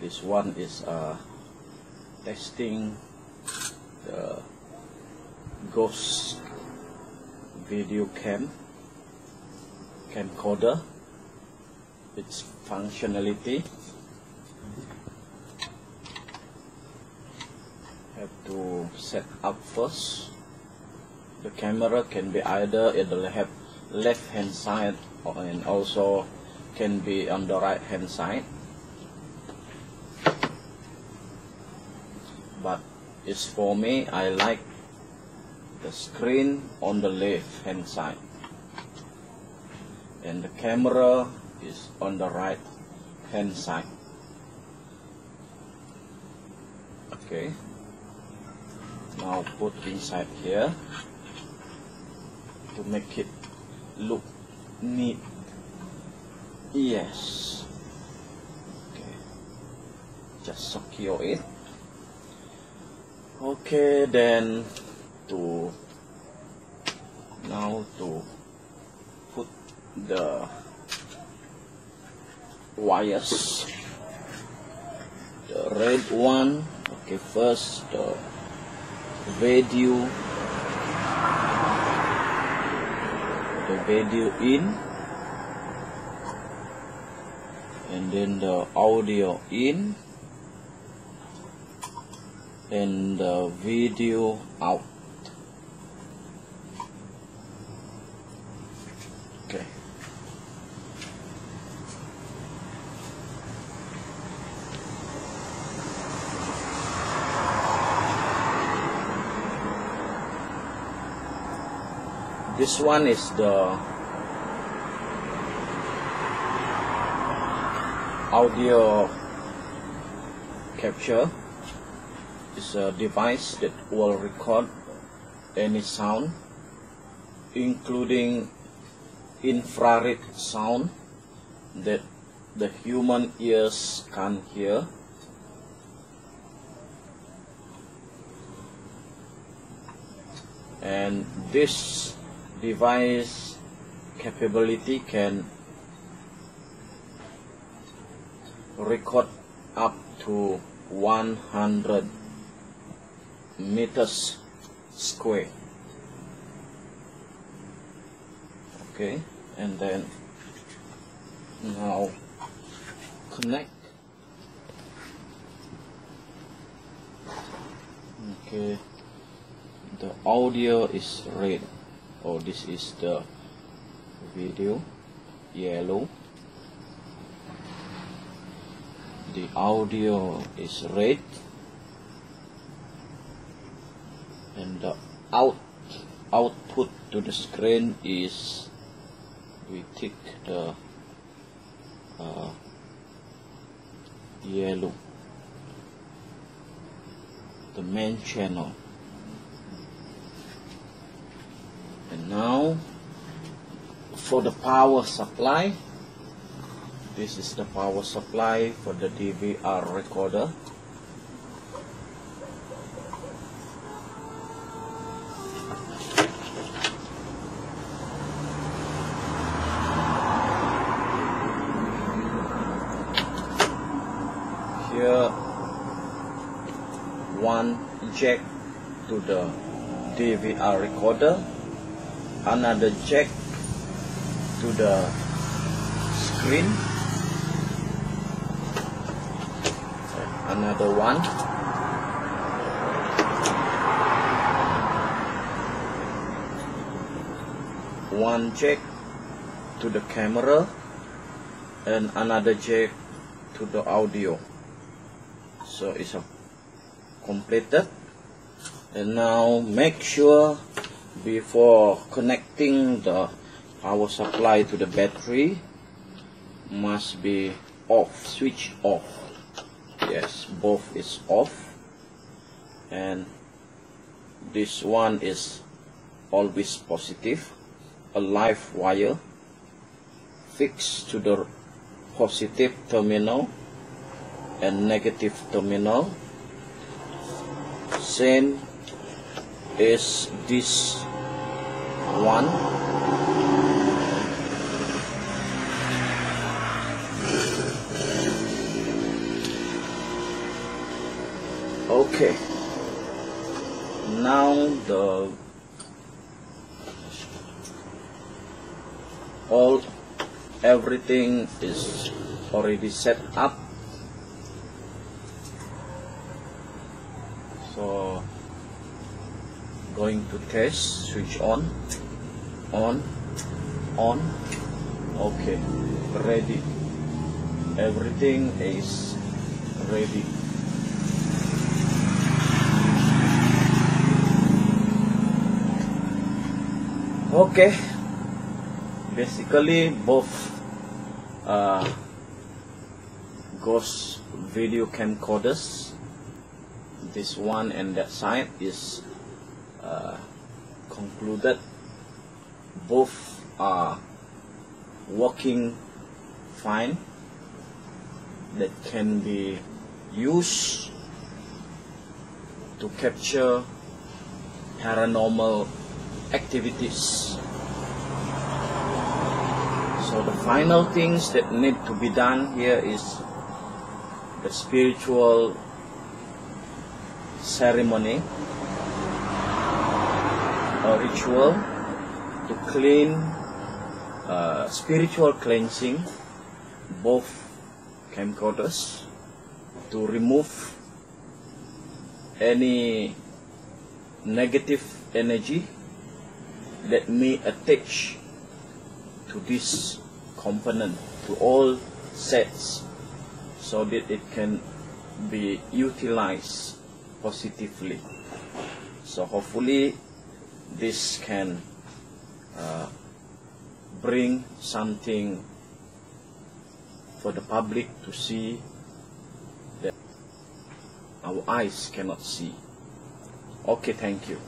This one is testing the Ghost video camcorder, its functionality. Have to set up first. The camera can be either at the left hand side and also can be on the right hand side, but it's for me, I like the screen on the left hand side and the camera is on the right hand side. Okay, now put inside here to make it look neat. Yes. Okay, just secure it. Okay, then now to put the wires, the red one. Okay, first the video in, and then the audio in, and the video out. Okay. This one is the audio capture. It's a device that will record any sound, including infrared sound that the human ears can't hear. And this device capability can record up to 100 meters square. Okay, and then now connect. Okay, the audio is red. Oh, this is the video, yellow. The audio is red, and the output to the screen is, we tick the yellow, the main channel. And now for the power supply, this is the power supply for the DVR recorder. Here, one jack to the DVR recorder, another jack to the screen, another one jack to the camera, and another jack to the audio. So it's completed. And now make sure before connecting the power supply to the battery must be off, switch off. Yes, both is off, and this one is always positive. A live wire fixed to the positive terminal and negative terminal. Same is this one. Okay, now everything is already set up. So going to test, switch on. Okay, ready. Everything is ready. Okay, basically both ghost video camcorders, this one and that side, is concluded. Both are working fine, that can be used to capture paranormal activities. So the final things that need to be done here is the spiritual ceremony or ritual to clean, spiritual cleansing both camcorders, to remove any negative energy that may attach to this component, to all sets, so that it can be utilized positively. So hopefully this can bring something for the public to see that our eyes cannot see. Okay, thank you.